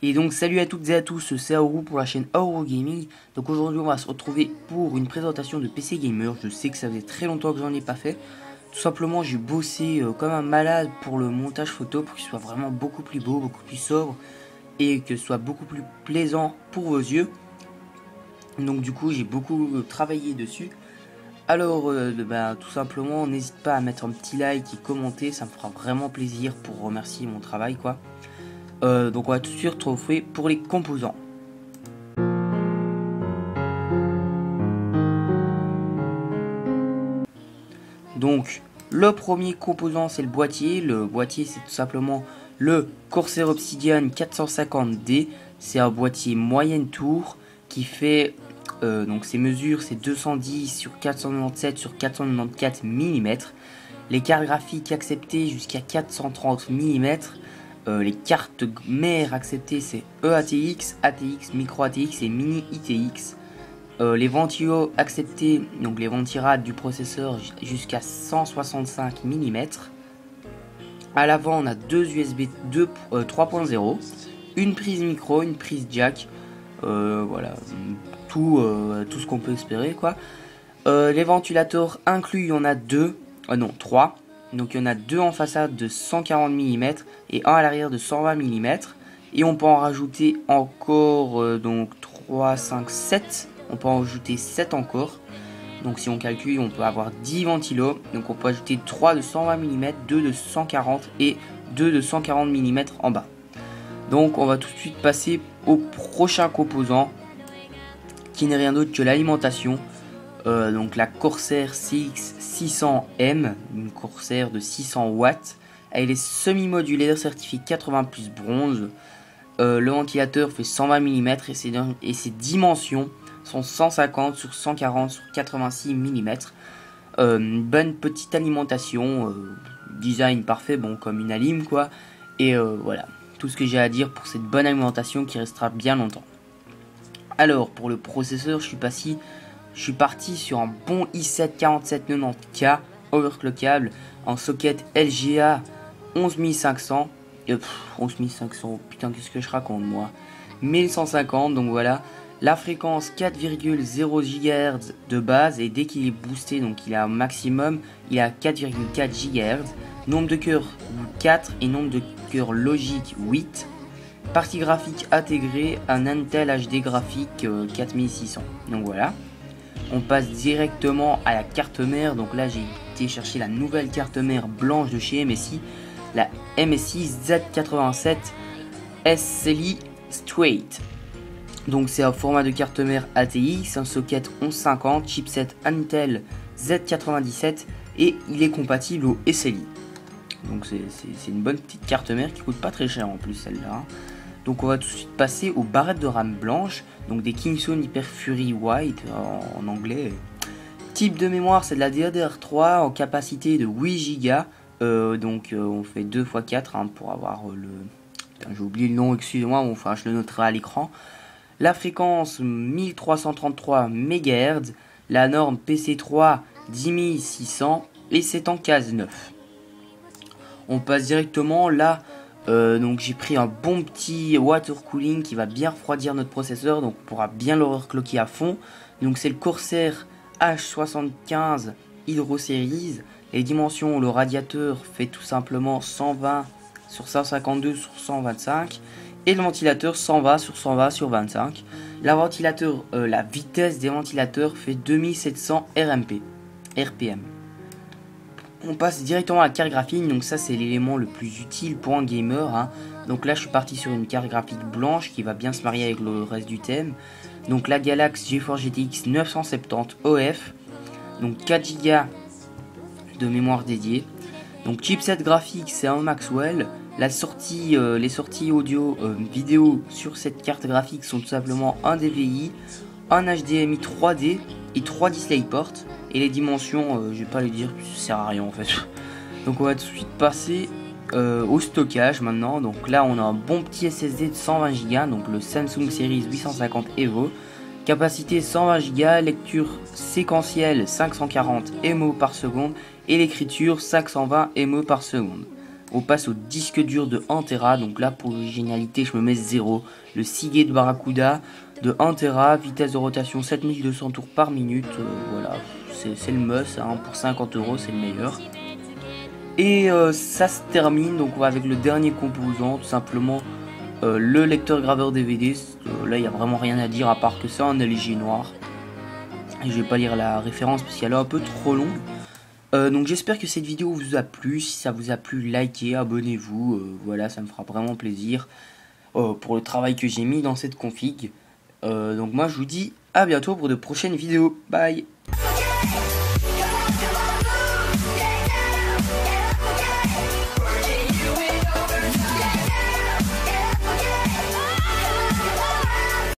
Et donc salut à toutes et à tous, c'est Aoru pour la chaîne Aoru Gaming. Donc aujourd'hui on va se retrouver pour une présentation de PC Gamer. Je sais que ça faisait très longtemps que j'en ai pas fait. Tout simplement j'ai bossé comme un malade pour le montage photo pour qu'il soit vraiment beaucoup plus beau, beaucoup plus sobre et que ce soit beaucoup plus plaisant pour vos yeux. Donc du coup j'ai beaucoup travaillé dessus. Alors tout simplement n'hésite pas à mettre un petit like et commenter, ça me fera vraiment plaisir pour remercier mon travail quoi. Donc on va tout de suite retrouver pour les composants. Donc le premier composant c'est le boîtier. Le boîtier c'est tout simplement le Corsair Obsidian 450D. C'est un boîtier moyenne tour qui fait donc ses mesures c'est 210 sur 497 sur 494 mm. Les cartes graphiques acceptées jusqu'à 430 mm. Les cartes mères acceptées c'est EATX, ATX, Micro ATX et Mini ITX. Les ventilos acceptés, donc les ventirades du processeur jusqu'à 165 mm. À l'avant on a deux USB 3.0, une prise micro, une prise jack, voilà, tout ce qu'on peut espérer quoi. Les ventilateurs inclus, il y en a deux, non 3. Donc il y en a deux en façade de 140 mm et un à l'arrière de 120 mm. Et on peut en rajouter encore donc 3, 5, 7. On peut en rajouter 7 encore. Donc si on calcule, on peut avoir 10 ventilos. Donc on peut ajouter 3 de 120 mm, 2 de 140 et 2 de 140 mm en bas. Donc on va tout de suite passer au prochain composant qui n'est rien d'autre que l'alimentation. Donc la Corsair CX600M, une Corsair de 600 watts. Elle est semi-modulaire, certifiée 80 plus bronze. Le ventilateur fait 120 mm et ses dimensions sont 150 sur 140 sur 86 mm. Une bonne petite alimentation, design parfait, bon comme une alim quoi. Et voilà, tout ce que j'ai à dire pour cette bonne alimentation qui restera bien longtemps. Alors pour le processeur, je suis parti sur un bon i7-4790K overclockable en socket LGA 11500. 11500, putain qu'est-ce que je raconte moi. 1150, donc voilà. La fréquence 4,0 GHz de base et dès qu'il est boosté, donc il est au maximum, il est à 4,4 GHz. Nombre de cœurs 4 et nombre de cœurs logiques 8. Partie graphique intégrée, un Intel HD graphique 4600. Donc voilà. On passe directement à la carte mère. Donc là j'ai été chercher la nouvelle carte mère blanche de chez MSI. La MSI Z87 SLI Straight. Donc c'est un format de carte mère ATX, un socket 1150, chipset Intel Z97 et il est compatible au SLI. Donc c'est une bonne petite carte mère qui coûte pas très cher en plus celle-là. Donc on va tout de suite passer aux barrettes de RAM blanche, donc des Kingston Hyper Fury White en anglais. Type de mémoire c'est de la DDR3 en capacité de 8 Go. Donc on fait 2 x 4 hein, pour avoir le... J'ai oublié le nom, excusez-moi, enfin je le noterai à l'écran. La fréquence 1333 MHz, la norme PC3 10600 et c'est en case 9. On passe directement là. Donc j'ai pris un bon petit water cooling qui va bien refroidir notre processeur, donc on pourra bien le recloquer à fond. Donc c'est le Corsair H75 Hydro Series. Les dimensions, le radiateur fait tout simplement 120 sur 152 sur 125 et le ventilateur 120 sur 120 sur 25. La vitesse des ventilateurs fait 2700 RPM. On passe directement à la carte graphique, donc ça c'est l'élément le plus utile pour un gamer hein. Donc là je suis parti sur une carte graphique blanche qui va bien se marier avec le reste du thème. Donc la Galax GeForce GTX 970 OF, donc 4 Go de mémoire dédiée. Donc chipset graphique c'est un Maxwell. Les sorties audio vidéo sur cette carte graphique sont tout simplement un DVI, un HDMI 3D et 3 DisplayPort. Et les dimensions, je vais pas les dire, ça sert à rien en fait. Donc on va tout de suite passer au stockage maintenant. Donc là on a un bon petit SSD de 120 Go, donc le Samsung Series 850 Evo. Capacité 120 Go, lecture séquentielle 540 MO par seconde et l'écriture 520 MO par seconde. On passe au disque dur de 1 Tera. Donc là, pour l'originalité, je me mets 0. Le Seagate Barracuda de 1 Tera, vitesse de rotation 7200 tours par minute. Voilà, c'est le must, hein, pour 50 euros, c'est le meilleur. Et ça se termine donc avec le dernier composant, tout simplement le lecteur graveur DVD. Là, il n'y a vraiment rien à dire à part que c'est un LG noir. Et je vais pas lire la référence parce qu'elle est un peu trop longue. Donc j'espère que cette vidéo vous a plu. Si ça vous a plu, likez, abonnez-vous. Voilà, ça me fera vraiment plaisir pour le travail que j'ai mis dans cette config. Donc moi je vous dis à bientôt pour de prochaines vidéos. Bye.